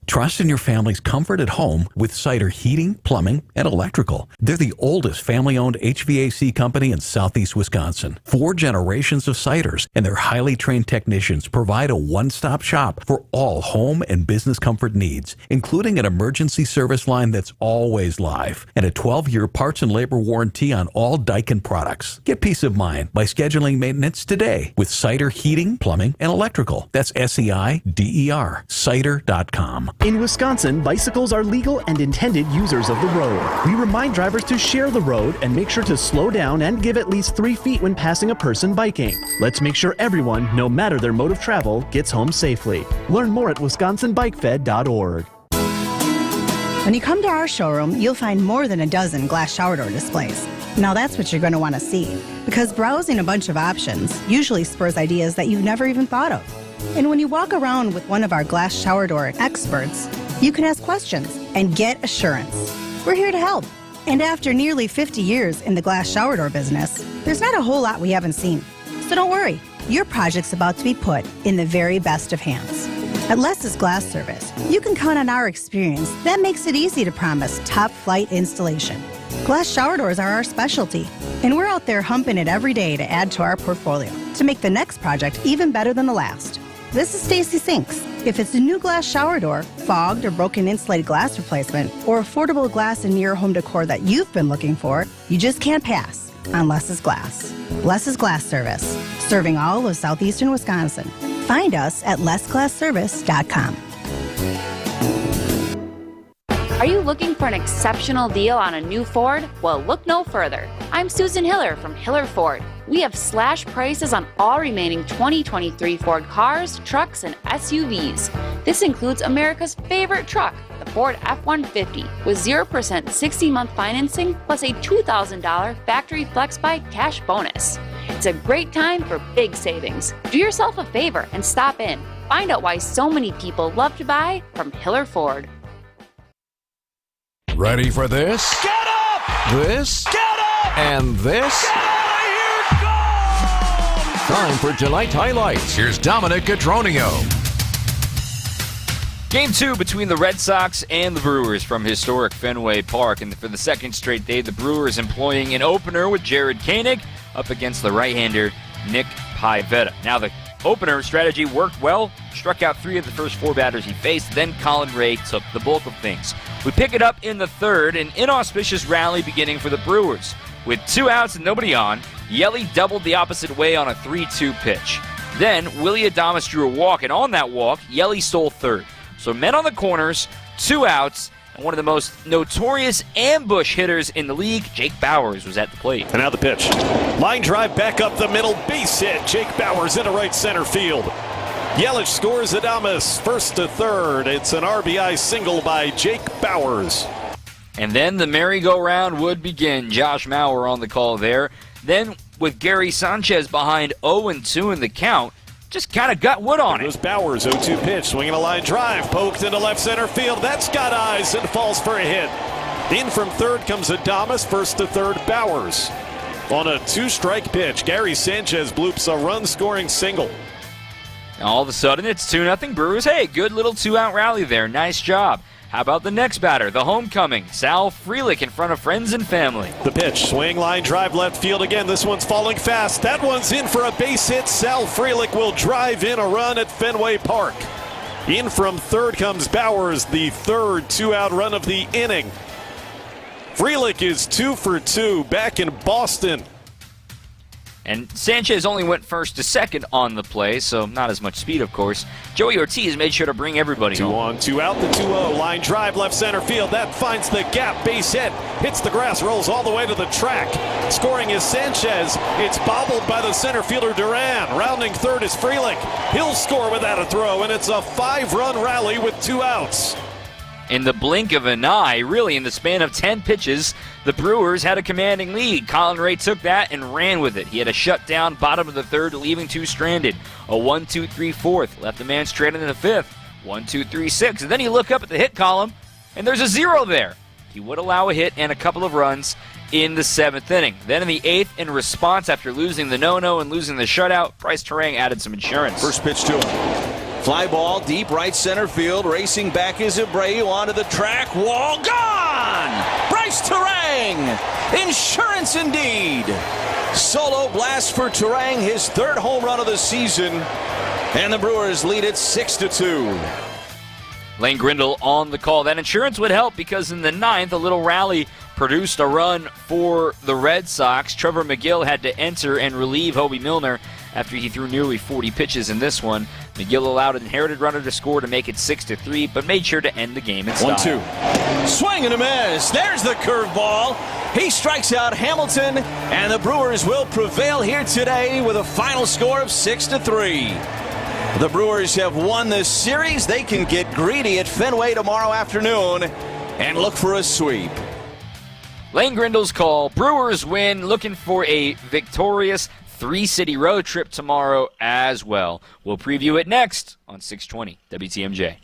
Trust in your family's comfort at home with Cider Heating, Plumbing, and Electrical. They're the oldest family-owned HVAC company in southeast Wisconsin. 4 generations of Ciders, and their highly trained technicians provide a one-stop shop for all home and business comfort needs, including an emergency service line that's always live and a 12-year parts and labor warranty on all Daikin products. Get peace of mind by scheduling maintenance today with Cider Heating, Plumbing, and Electrical. That's SEIDER, cider.com.
In Wisconsin, bicycles are legal and intended users of the road. We remind drivers to share the road and make sure to slow down and give at least 3 feet when passing a person biking. Let's make sure everyone, no matter their mode of travel, gets home safely. Learn more at wisconsinbikefed.org.
When you come to our showroom, you'll find more than a dozen glass shower door displays. Now that's what you're going to want to see, because browsing a bunch of options usually spurs ideas that you've never even thought of. And when you walk around with one of our glass shower door experts, you can ask questions and get assurance. We're here to help. And after nearly 50 years in the glass shower door business, there's not a whole lot we haven't seen. So don't worry, your project's about to be put in the very best of hands. At Les's Glass Service, you can count on our experience that makes it easy to promise top-flight installation. Glass shower doors are our specialty, and we're out there humping it every day to add to our portfolio to make the next project even better than the last. This is Stacy Sinks. If it's a new glass shower door, fogged or broken insulated glass replacement, or affordable glass and near home decor that you've been looking for, you just can't pass on Les's Glass. Les's Glass Service, serving all of southeastern Wisconsin. Find us at lesglassservice.com.
Are you looking for an exceptional deal on a new Ford? Well, look no further. I'm Susan Hiller from Hiller Ford. We have slash prices on all remaining 2023 Ford cars, trucks, and SUVs. This includes America's favorite truck, the Ford F-150, with 0% 60-month financing plus a $2,000 factory FlexBuy cash bonus. It's a great time for big savings. Do yourself a favor and stop in. Find out why so many people love to buy from Hiller Ford.
Ready for this?
Get up!
This?
Get up!
And this?
Get out of here! Go!
Time for tonight's highlights. Here's Dominic Catronio.
Game 2 between the Red Sox and the Brewers from historic Fenway Park. And for the second straight day, the Brewers employing an opener with Jared Koenig up against the right-hander Nick Pivetta. Now, the opener strategy worked well, struck out 3 of the first 4 batters he faced, then Colin Ray took the bulk of things. We pick it up in the third, an inauspicious rally beginning for the Brewers. With 2 outs and nobody on, Yelly doubled the opposite way on a 3-2 pitch. Then, Willie Adames drew a walk, and on that walk, Yelly stole third. So men on the corners, 2 outs, and one of the most notorious ambush hitters in the league, Jake Bauers, was at the plate.
And now the pitch. Line drive back up the middle, base hit. Jake Bauers into right center field. Yelich scores Adames first to third. It's an RBI single by Jake Bauers.
And then the merry-go-round would begin. Josh Mauer on the call there. Then, with Gary Sanchez behind 0-2 in the count, just kind of got wood on it.
Goes Bauers, 0-2 pitch, swinging a line drive, poked into left center field. That's got eyes and falls for a hit. In from third comes Adames, first to third, Bauers. On a 2-strike pitch, Gary Sanchez bloops a run-scoring single.
All of a sudden, it's 2-0 Brewers. Hey, good little 2-out rally there. Nice job. How about the next batter, the homecoming, Sal Frelick in front of friends and family.
The pitch, swing, line, drive, left field again. This one's falling fast. That one's in for a base hit. Sal Frelick will drive in a run at Fenway Park. In from third comes Bauers, the third 2-out run of the inning. Frelick is 2 for 2 back in Boston.
And Sanchez only went first to second on the play, so not as much speed, of course. Joey Ortiz made sure to bring everybody
2
home.
on, 2 out, the 2-0. Line drive, left center field. That finds the gap. Base hit. Hits the grass, rolls all the way to the track. Scoring is Sanchez. It's bobbled by the center fielder Duran. Rounding third is Frelick. He'll score without a throw, and it's a 5-run rally with 2 outs.
In the blink of an eye, really in the span of 10 pitches, the Brewers had a commanding lead. Colin Ray took that and ran with it. He had a shutdown, bottom of the third, leaving 2 stranded. A 1-2-3 fourth, left the man stranded in the fifth. 1-2-3-6, and then you look up at the hit column, and there's a 0 there. He would allow a hit and a couple of runs in the 7th inning. Then in the 8th, in response after losing the no-no and losing the shutout, Bryce Terang added some insurance.
First pitch to him. Fly ball, deep right center field. Racing back is Abreu onto the track. Wall gone! Bryce Terang! Insurance indeed! Solo blast for Terang, his 3rd home run of the season. And the Brewers lead it 6-2.
Lane Grindle on the call. That insurance would help because in the 9th, a little rally produced a run for the Red Sox. Trevor McGill had to enter and relieve Hobie Milner after he threw nearly 40 pitches in this one. McGill allowed an inherited runner to score to make it 6-3, but made sure to end the game in style.
1-2. Swing and a miss. There's the curveball. He strikes out Hamilton, and the Brewers will prevail here today with a final score of 6-3. The Brewers have won this series. They can get greedy at Fenway tomorrow afternoon and look for a sweep.
Lane Grindle's call. Brewers win, looking for a victorious 3-city road trip tomorrow as well. We'll preview it next on 620 WTMJ.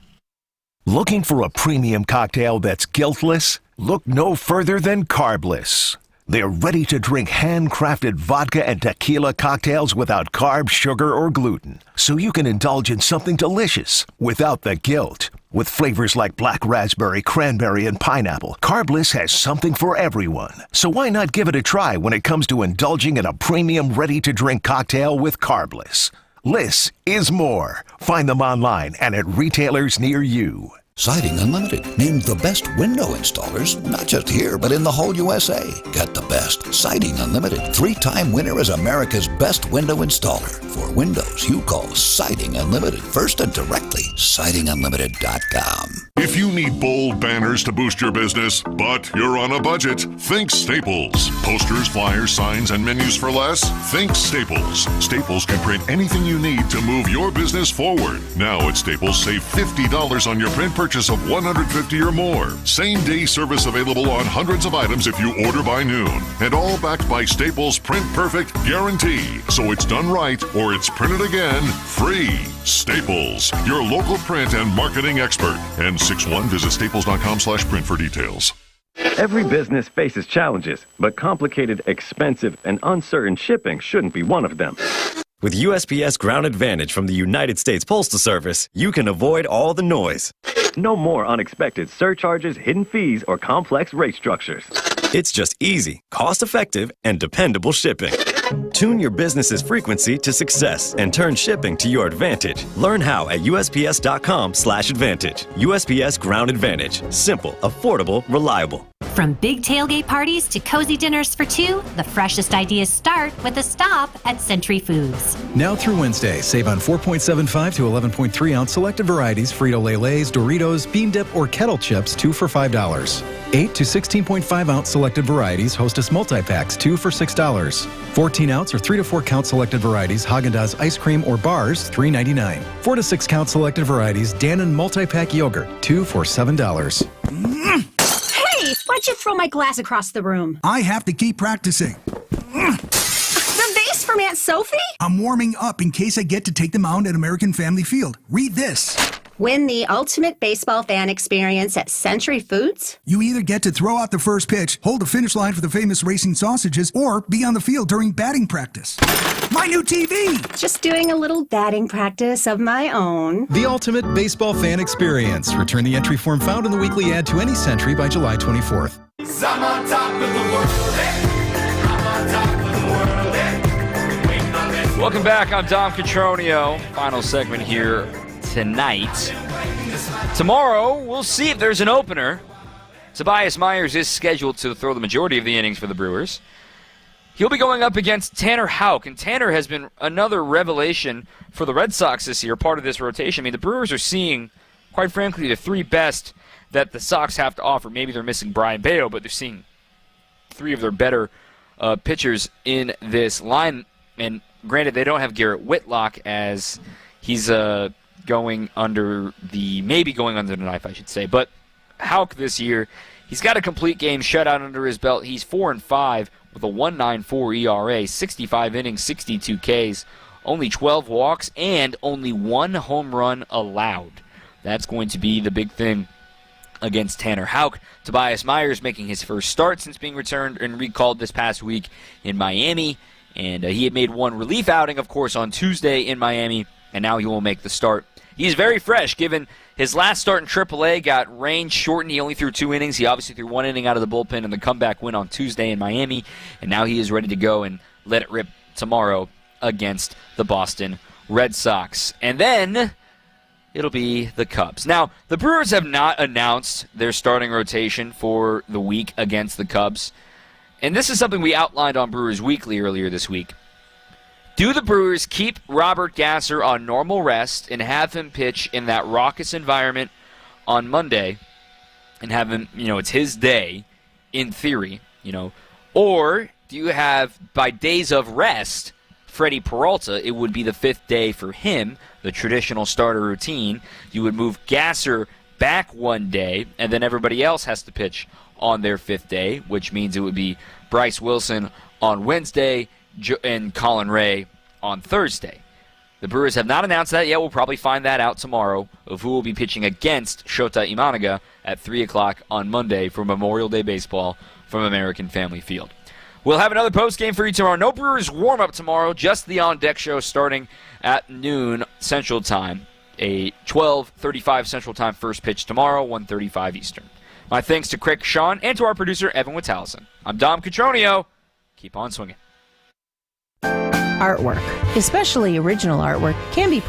Looking for a premium cocktail that's guiltless? Look no further than Carbless. They're ready-to-drink handcrafted vodka and tequila cocktails without carbs, sugar, or gluten, so you can indulge in something delicious without the guilt. With flavors like black raspberry, cranberry, and pineapple, Carbliss has something for everyone. So why not give it a try when it comes to indulging in a premium ready-to-drink cocktail with Carbliss? Liss is more. Find them online and at retailers near you.
Siding Unlimited, named the best window installers, not just here, but in the whole USA. Get the best. Siding Unlimited, 3-time winner as America's best window installer. For windows, you call Siding Unlimited first and directly. SidingUnlimited.com.
If you need bold banners to boost your business, but you're on a budget, think Staples. Posters, flyers, signs, and menus for less? Think Staples. Staples can print anything you need to move your business forward. Now at Staples, save $50 on your print purchase of $150 or more. Same-day service available on hundreds of items if you order by noon. And all backed by Staples' Print Perfect guarantee. So it's done right or it's printed again free. Staples, your local print and marketing expert. N61, visit staples.com/print for details.
Every business faces challenges, but complicated, expensive, and uncertain shipping shouldn't be one of them. With USPS Ground Advantage from the United States Postal Service, you can avoid all the noise. No more unexpected surcharges, hidden fees, or complex rate structures. It's just easy, cost-effective, and dependable shipping. Tune your business's frequency to success and turn shipping to your advantage. Learn how at USPS.com/advantage. USPS Ground Advantage. Simple, affordable, reliable.
From big tailgate parties to cozy dinners for two, the freshest ideas start with a stop at Century Foods.
Now through Wednesday, save on 4.75 to 11.3 ounce selected varieties, Frito-Lay Lays, Doritos, Bean Dip, or Kettle Chips, 2 for $5. 8 to 16.5 ounce selected varieties, Hostess multi-packs, 2 for $6. 14 ounce or 3 to 4 count selected varieties, Haagen-Dazs ice cream or bars, $3.99. 4 to 6 count selected varieties, Dannon multi-pack yogurt, 2 for $7.
Hey, why'd you throw my glass across the room?
I have to keep practicing.
The vase from Aunt Sophie?
I'm warming up in case I get to take the mound at American Family Field. Read this.
Win the ultimate baseball fan experience at Century Foods?
You either get to throw out the first pitch, hold the finish line for the famous racing sausages, or be on the field during batting practice. My new TV!
Just doing a little batting practice of my own.
The ultimate baseball fan experience. Return the entry form found in the weekly ad to any Century by July 24th.
I'm on top of the world. I'm on top of the world.
Welcome back. I'm Dom Catronio. Final segment here tonight. Tomorrow, we'll see if there's an opener. Tobias Myers is scheduled to throw the majority of the innings for the Brewers. He'll be going up against Tanner Houck, and Tanner has been another revelation for the Red Sox this year, part of this rotation. I mean, the Brewers are seeing, quite frankly, the three best that the Sox have to offer. Maybe they're missing Brian Bayo, but they're seeing three of their better pitchers in this line. And granted, they don't have Garrett Whitlock as he's maybe going under the knife, I should say. But Houck this year, he's got a complete game shutout under his belt. He's 4-5 with a 1.94 ERA, 65 innings, 62 Ks, only 12 walks, and only one home run allowed. That's going to be the big thing against Tanner Houck. Tobias Myers making his first start since being returned and recalled this past week in Miami. And he had made one relief outing, of course, on Tuesday in Miami, and now he will make the start. He's very fresh, given his last start in AAA got range shortened. He only threw 2 innings. He obviously threw 1 inning out of the bullpen in the comeback win on Tuesday in Miami, and now he is ready to go and let it rip tomorrow against the Boston Red Sox. And then it'll be the Cubs. Now, the Brewers have not announced their starting rotation for the week against the Cubs, and this is something we outlined on Brewers Weekly earlier this week. Do the Brewers keep Robert Gasser on normal rest and have him pitch in that raucous environment on Monday and have him, it's his day in theory, or do you have, by days of rest, Freddie Peralta? It would be the 5th day for him, the traditional starter routine. You would move Gasser back 1 day, and then everybody else has to pitch on their 5th day, which means it would be Bryce Wilson on Wednesday and Colin Ray on Thursday. The Brewers have not announced that yet. We'll probably find that out tomorrow of who will be pitching against Shota Imanaga at 3 o'clock on Monday for Memorial Day baseball from American Family Field. We'll have another postgame for you tomorrow. No Brewers warm-up tomorrow, just the on-deck show starting at noon Central Time. A 12:35 Central Time first pitch tomorrow, 1:35 Eastern. My thanks to Craig Sean and to our producer, Evan Wittallison. I'm Dom Cotroneo. Keep on swinging.
Artwork, especially original artwork, can be